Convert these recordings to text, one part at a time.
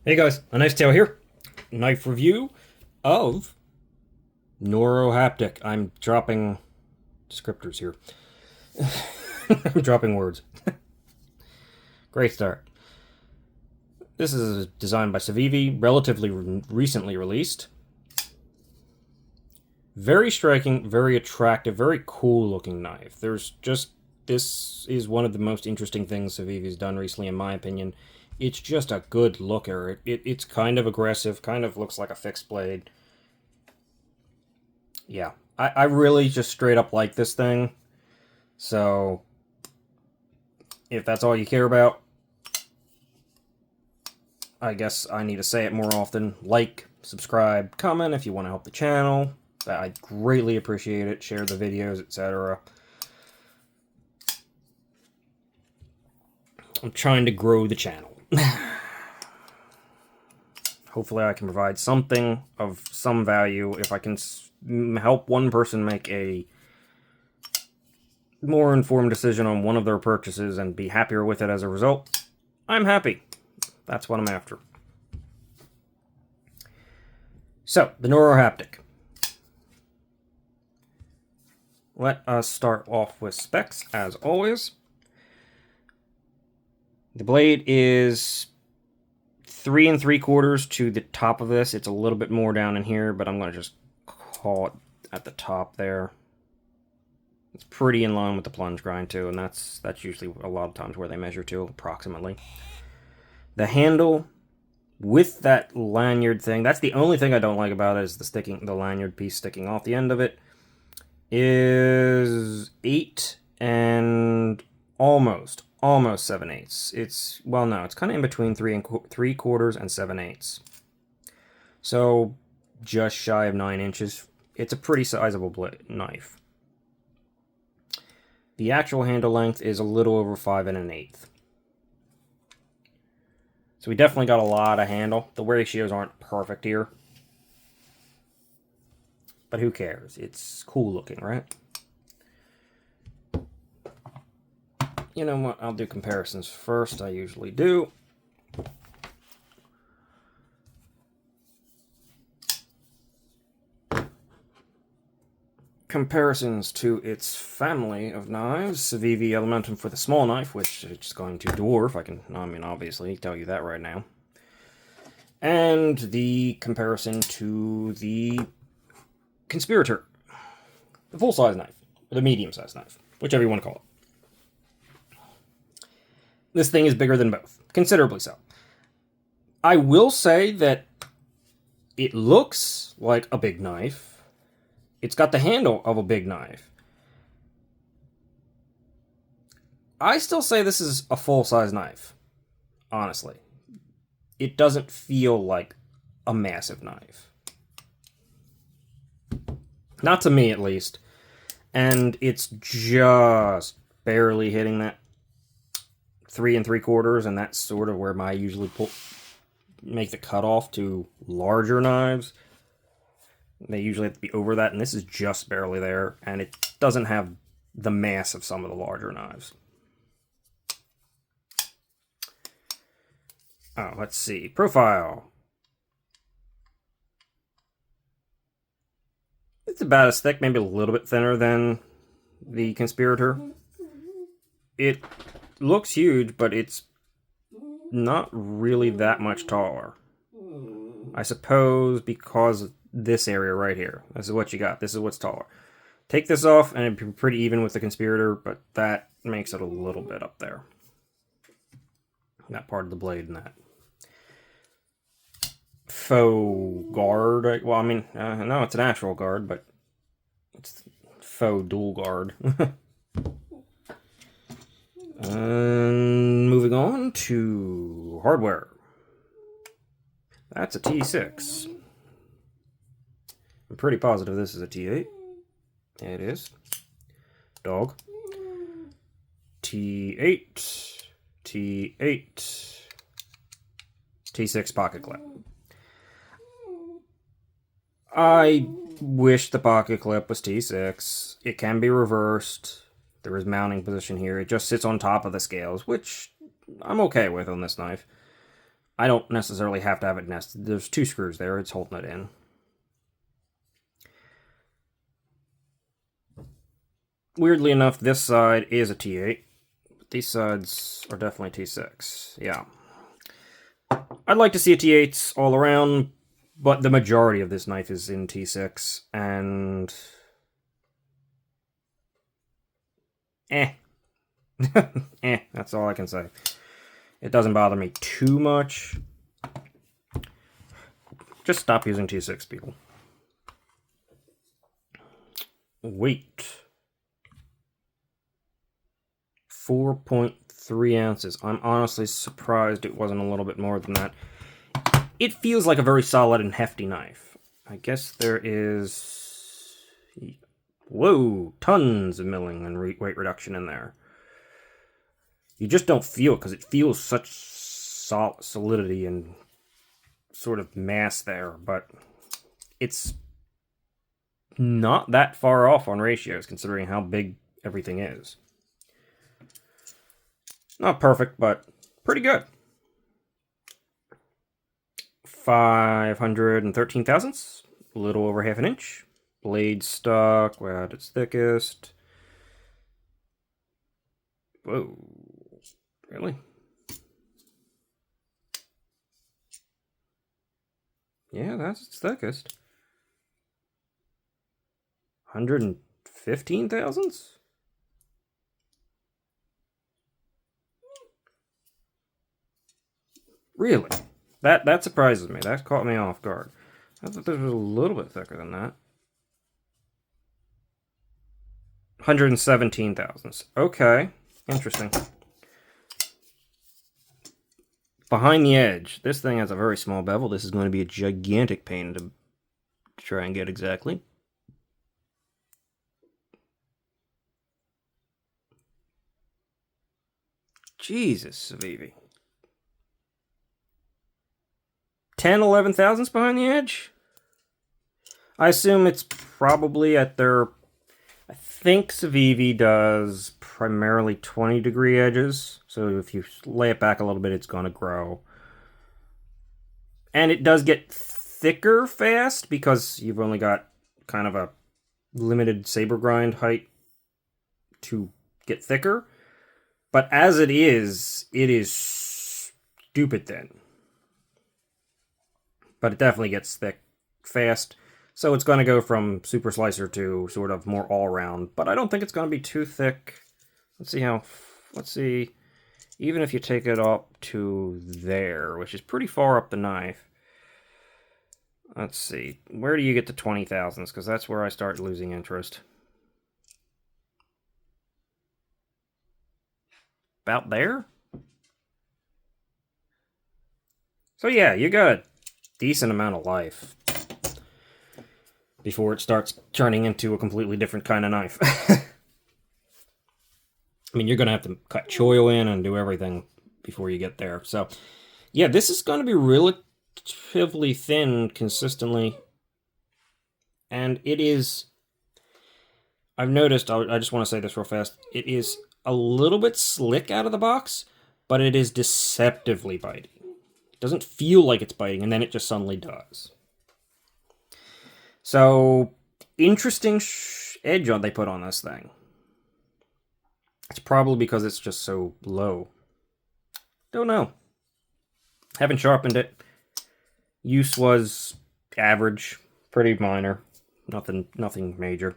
Hey guys, a nice tale here. Knife review of Neuropathic. I'm dropping descriptors here. I'm dropping words. Great start. This is designed by Civivi, relatively recently released. Very striking, very attractive, very cool looking knife. This is one of the most interesting things Civivi's done recently, in my opinion. It's just a good looker. It's kind of aggressive, kind of looks like a fixed blade. Yeah, I really just straight up like this thing. So, if that's all you care about, I guess I need to say it more often. Like, subscribe, comment if you want to help the channel. I'd greatly appreciate it. Share the videos, etc. I'm trying to grow the channel. Hopefully I can provide something of some value. If I can help one person make a more informed decision on one of their purchases and be happier with it as a result, I'm happy. That's what I'm after. So, the Neuropathic. Let us start off with specs, as always. The blade is 3 3/4 to the top of this. It's a little bit more down in here, but I'm going to just call it at the top there. It's pretty in line with the plunge grind too, and that's usually a lot of times where they measure to, approximately. The handle with that lanyard thing, that's the only thing I don't like about it, is the lanyard piece sticking off the end of it, is 8 and almost 7/8. It's, well, no, it's kind of in between 3 3/4 and 7/8. So just shy of 9 inches. It's a pretty sizable knife. The actual handle length is a little over 5 1/8. So we definitely got a lot of handle. The ratios aren't perfect here, but who cares? It's cool looking, right? You know what? I'll do comparisons first. I usually do. Comparisons to its family of knives. Civivi Elementum for the small knife, which is going to dwarf. I mean, obviously, tell you that right now. And the comparison to the Conspirator. The full-size knife. Or the medium-sized knife. Whichever you want to call it. This thing is bigger than both. Considerably so. I will say that it looks like a big knife. It's got the handle of a big knife. I still say this is a full-size knife. Honestly. It doesn't feel like a massive knife. Not to me, at least. And it's just barely hitting that 3 3/4, and that's sort of where I usually make the cutoff to larger knives. They usually have to be over that, and this is just barely there, and it doesn't have the mass of some of the larger knives. Oh, let's see. Profile. It's about as thick, maybe a little bit thinner than the Conspirator. It looks huge, but it's not really that much taller. I suppose because this area right here. This is what you got. This is what's taller. Take this off and it'd be pretty even with the Conspirator, but that makes it a little bit up there. That part of the blade and that. Faux guard. Well, I mean, no, it's an actual guard, but it's faux dual guard. And moving on to hardware. That's a T6. I'm pretty positive this is a T8. It is. Dog. T8. T8. T6 pocket clip. I wish the pocket clip was T6. It can be reversed. There is mounting position here. It just sits on top of the scales, which I'm okay with on this knife. I don't necessarily have to have it nested. There's 2 screws there. It's holding it in. Weirdly enough, this side is a T8. But these sides are definitely T6. Yeah. I'd like to see a T8s all around, but the majority of this knife is in T6, and... that's all I can say. It doesn't bother me too much. Just stop using T6, people. Weight. 4.3 ounces. I'm honestly surprised it wasn't a little bit more than that. It feels like a very solid and hefty knife. I guess there is... Whoa! Tons of milling and weight reduction in there. You just don't feel it because it feels such solidity and sort of mass there, but it's not that far off on ratios considering how big everything is. Not perfect, but pretty good. 513 thousandths, a little over half an inch. Blade stock, we're at its thickest. Whoa. Really? Yeah, that's its thickest. 115 thousandths? Really? That surprises me. That caught me off guard. I thought this was a little bit thicker than that. 117 thousandths. Okay. Interesting. Behind the edge. This thing has a very small bevel. This is going to be a gigantic pain to try and get exactly. Jesus, Civivi. 10, 11 thousandths behind the edge? I assume it's probably at their... I think Civivi does primarily 20-degree edges. So if you lay it back a little bit, it's going to grow. And it does get thicker fast because you've only got kind of a limited saber grind height to get thicker. But as it is stupid thin. But it definitely gets thick fast. So it's going to go from super slicer to sort of more all-around. But I don't think it's going to be too thick. Let's see. Even if you take it up to there, which is pretty far up the knife. Let's see. Where do you get to 20 thousandths? Because that's where I start losing interest. About there? So yeah, you got a decent amount of life before it starts turning into a completely different kind of knife. I mean, you're going to have to cut choil in and do everything before you get there. So, yeah, this is going to be relatively thin consistently. And it is... I've noticed, I just want to say this real fast, it is a little bit slick out of the box, but it is deceptively biting. It doesn't feel like it's biting, and then it just suddenly does. So, interesting edge they put on this thing. It's probably because it's just so low. Don't know. Haven't sharpened it. Use was average, pretty minor. Nothing major.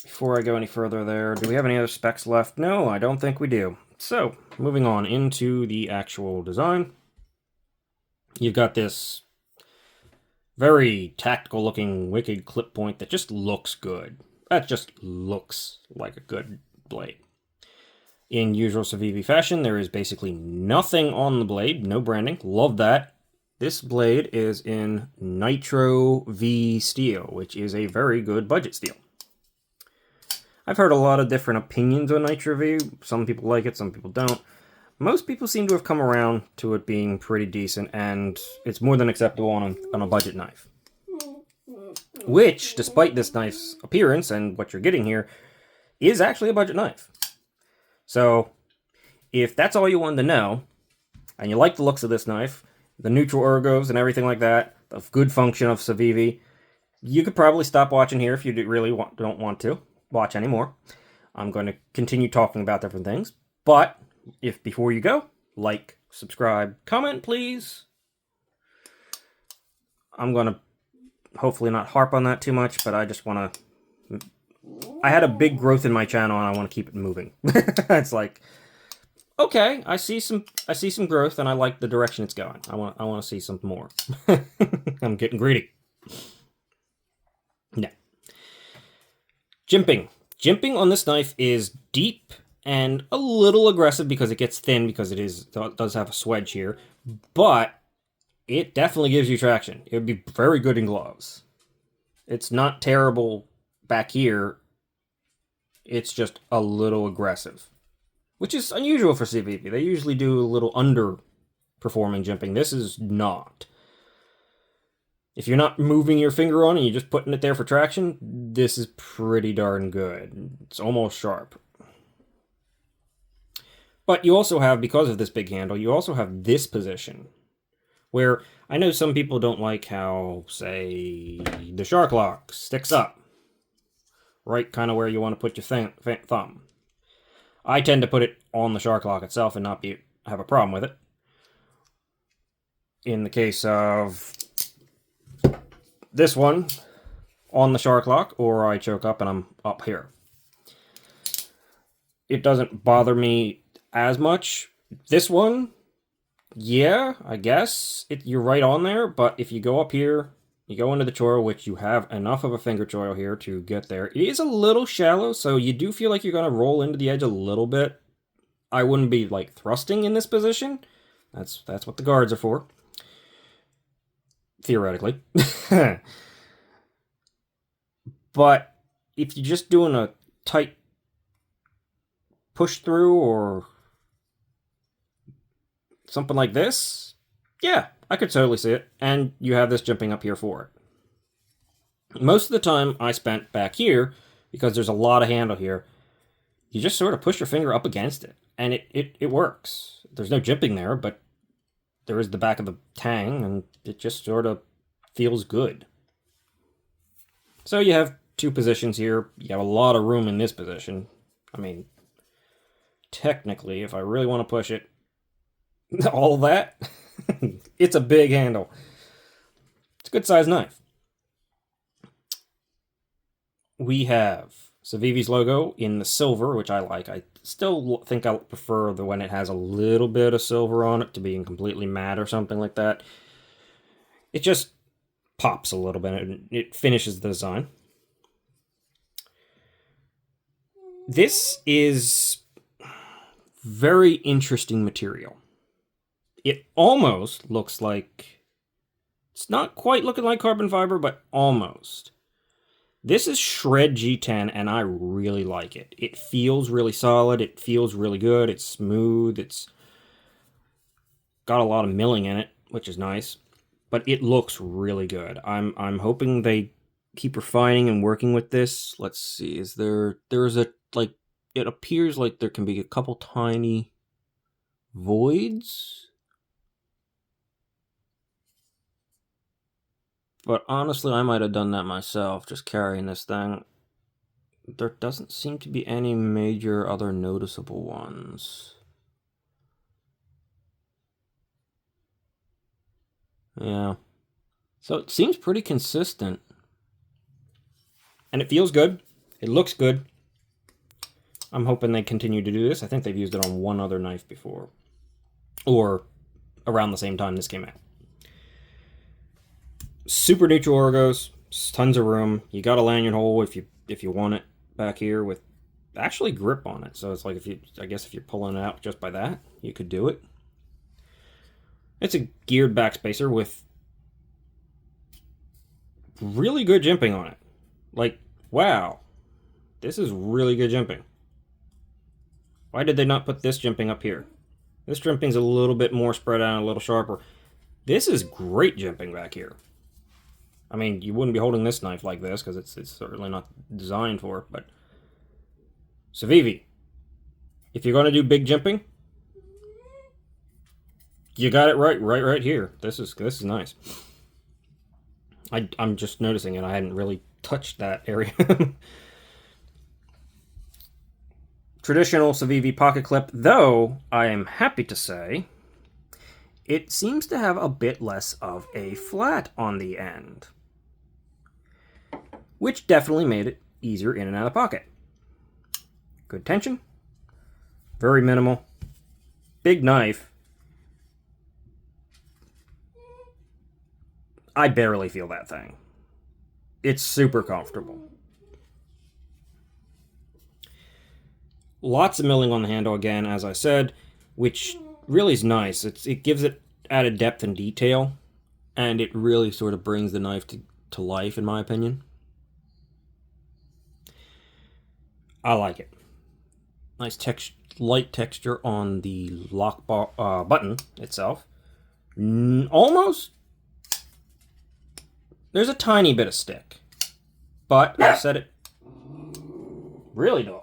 Before I go any further there, do we have any other specs left? No, I don't think we do. So, moving on into the actual design. You've got this very tactical looking wicked clip point that just looks good. That just looks like a good blade. In usual Civivi fashion, there is basically nothing on the blade, no branding. Love that. This blade is in Nitro V steel, which is a very good budget steel. I've heard a lot of different opinions on Nitro V. Some people like it, some people don't. Most people seem to have come around to it being pretty decent, and it's more than acceptable on a budget knife. Which, despite this knife's appearance and what you're getting here, is actually a budget knife. So, if that's all you wanted to know, and you like the looks of this knife, the neutral ergos and everything like that, the good function of Civivi, you could probably stop watching here if you really don't want to watch anymore. I'm going to continue talking about different things, but if before you go, like, subscribe, comment, please. I'm going to hopefully not harp on that too much, but I just want to... I had a big growth in my channel, and I want to keep it moving. It's like, okay, I see some growth, and I like the direction it's going. I want to see some more. I'm getting greedy. Yeah. Jimping. Jimping on this knife is deep and a little aggressive because it gets thin because it does have a swedge here, but it definitely gives you traction. It would be very good in gloves. It's not terrible back here. It's just a little aggressive, which is unusual for Civivi. They usually do a little underperforming jimping. This is not. If you're not moving your finger on it and you're just putting it there for traction, this is pretty darn good. It's almost sharp. But you also have, because of this big handle, you also have this position, where I know some people don't like how, say, the shark lock sticks up, right kind of where you want to put your thumb. I tend to put it on the shark lock itself and not have a problem with it. In the case of this one, on the shark lock, or I choke up and I'm up here. It doesn't bother me as much. This one, yeah, I guess you're right on there, but if you go up here, you go into the choil, which you have enough of a finger choil here to get there. It is a little shallow, so you do feel like you're going to roll into the edge a little bit. I wouldn't be, like, thrusting in this position. That's what the guards are for. Theoretically. But if you're just doing a tight push through or something like this, yeah, I could totally see it. And you have this jumping up here for it. Most of the time I spent back here, because there's a lot of handle here, you just sort of push your finger up against it, and it works. There's no jimping there, but there is the back of the tang, and it just sort of feels good. So you have two positions here. You have a lot of room in this position. I mean, technically, if I really want to push it, all that, it's a big handle. It's a good sized knife. We have Civivi's logo in the silver, which I like. I still think I prefer when it has a little bit of silver on it to being completely matte or something like that. It just pops a little bit and it finishes the design. This is very interesting material. It almost looks like, it's not quite looking like carbon fiber, but almost. This is Shred G10, and I really like it. It feels really solid. It feels really good. It's smooth. It's got a lot of milling in it, which is nice. But it looks really good. I'm hoping they keep refining and working with this. Let's see. There's a, like, it appears like there can be a couple tiny voids. But honestly, I might have done that myself, just carrying this thing. There doesn't seem to be any major other noticeable ones. Yeah. So it seems pretty consistent. And it feels good. It looks good. I'm hoping they continue to do this. I think they've used it on one other knife before. Or around the same time this came out. Super neutral ergos, tons of room. You got a lanyard hole if you want it back here with actually grip on it. So it's like I guess if you're pulling it out just by that, you could do it. It's a geared backspacer with really good jimping on it. Like, wow, this is really good jimping. Why did they not put this jimping up here? This jimping's a little bit more spread out, a little sharper. This is great jimping back here. I mean, you wouldn't be holding this knife like this because it's certainly not designed for it, but Civivi, if you're going to do big jimping, You got it right here. This is nice. I'm just noticing it. I hadn't really touched that area. Traditional Civivi pocket clip, though I am happy to say it seems to have a bit less of a flat on the end, which definitely made it easier in and out of the pocket. Good tension, very minimal, big knife. I barely feel that thing. It's super comfortable. Lots of milling on the handle again, as I said, which really is nice. It gives it added depth and detail, and it really sort of brings the knife to life, in my opinion. I like it. Nice light texture on the lock button itself. Almost. There's a tiny bit of stick, but I said it. Really, dog?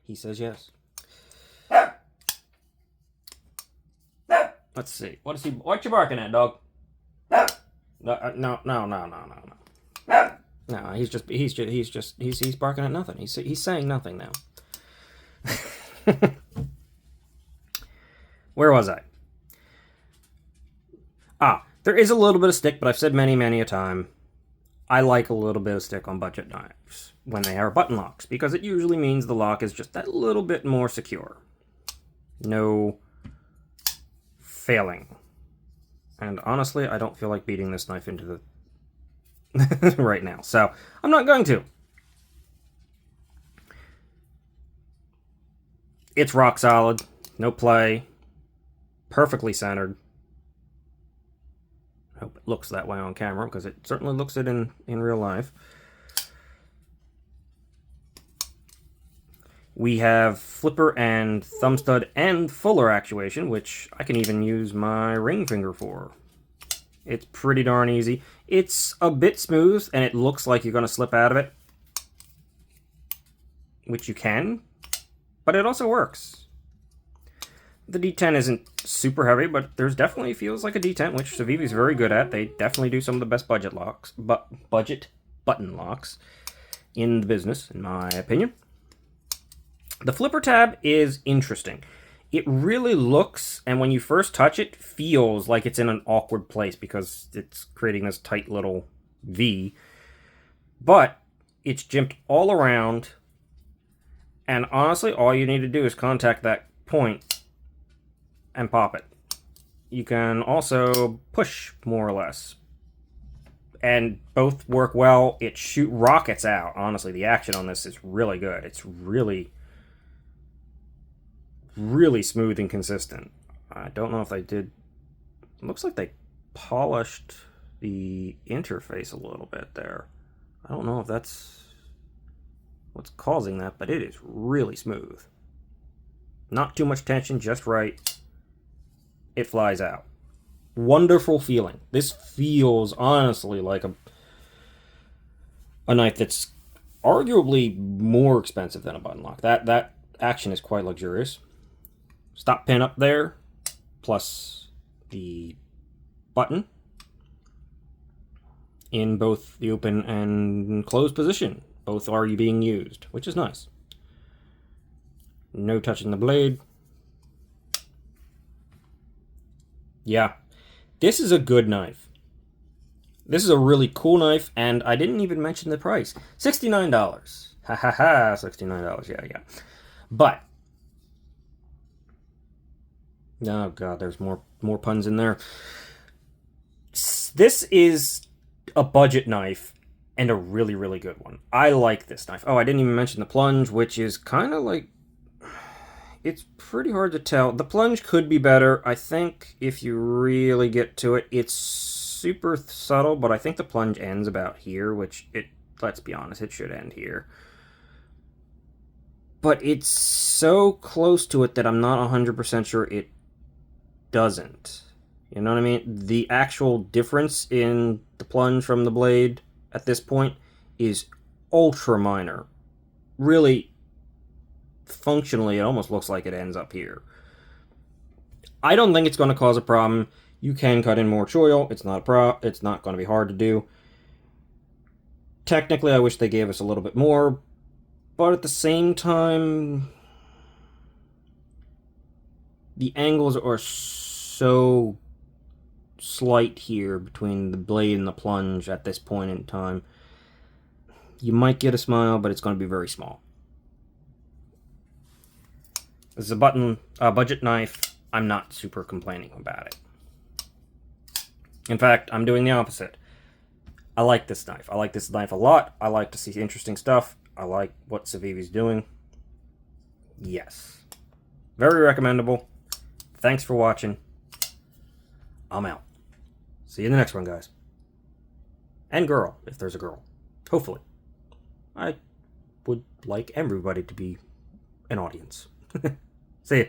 He says yes. Let's see. What you barking at, dog? No. No, he's barking at nothing. He's saying nothing now. Where was I? There is a little bit of stick, but I've said many a time, I like a little bit of stick on budget knives when they are button locks, because it usually means the lock is just that little bit more secure. No failing. And honestly, I don't feel like beating this knife into the right now, so I'm not going to. It's rock solid, no play, perfectly centered. I hope it looks that way on camera, because it certainly looks it in real life. We have flipper and thumb stud and fuller actuation, which I can even use my ring finger for. It's pretty darn easy. It's a bit smooth, and it looks like you're going to slip out of it, which you can, but it also works. The D10 isn't super heavy, but there's definitely feels like a D10, which Civivi's very good at. They definitely do some of the best budget button locks in the business, in my opinion. The flipper tab is interesting. It really looks, and when you first touch it, feels like it's in an awkward place because it's creating this tight little V. But it's jimped all around, and honestly, all you need to do is contact that point and pop it. You can also push, more or less. And both work well. It shoot rockets out. Honestly, the action on this is really good. It's really smooth and consistent. I don't know if they did. It looks like they polished the interface a little bit there. I don't know if that's what's causing that, but it is really smooth. Not too much tension, just right. It flies out. Wonderful feeling. This feels honestly like a knife that's arguably more expensive than a button lock. That action is quite luxurious. Stop pin up there, plus the button in both the open and closed position. Both are being used, which is nice. No touching the blade. Yeah, this is a good knife. This is a really cool knife, and I didn't even mention the price. $69. Ha ha ha, $69, yeah. But, oh god, there's more puns in there. This is a budget knife, and a really good one. I like this knife. Oh, I didn't even mention the plunge, which is kind of like, it's pretty hard to tell. The plunge could be better. I think if you really get to it, it's super subtle, but I think the plunge ends about here, which let's be honest, it should end here. But it's so close to it that I'm not 100% sure it doesn't. You know what I mean? The actual difference in the plunge from the blade at this point is ultra minor. Really functionally, it almost looks like it ends up here. I don't think it's going to cause a problem. You can cut in more choil. It's not it's not going to be hard to do. Technically, I wish they gave us a little bit more, but at the same time, the angles are so slight here between the blade and the plunge at this point in time. You might get a smile, but it's going to be very small. This is a budget knife. I'm not super complaining about it. In fact, I'm doing the opposite. I like this knife. I like this knife a lot. I like to see interesting stuff. I like what Civivi's doing. Yes. Very recommendable. Thanks for watching. I'm out. See you in the next one, guys. And girl, if there's a girl. Hopefully. I would like everybody to be an audience. See ya.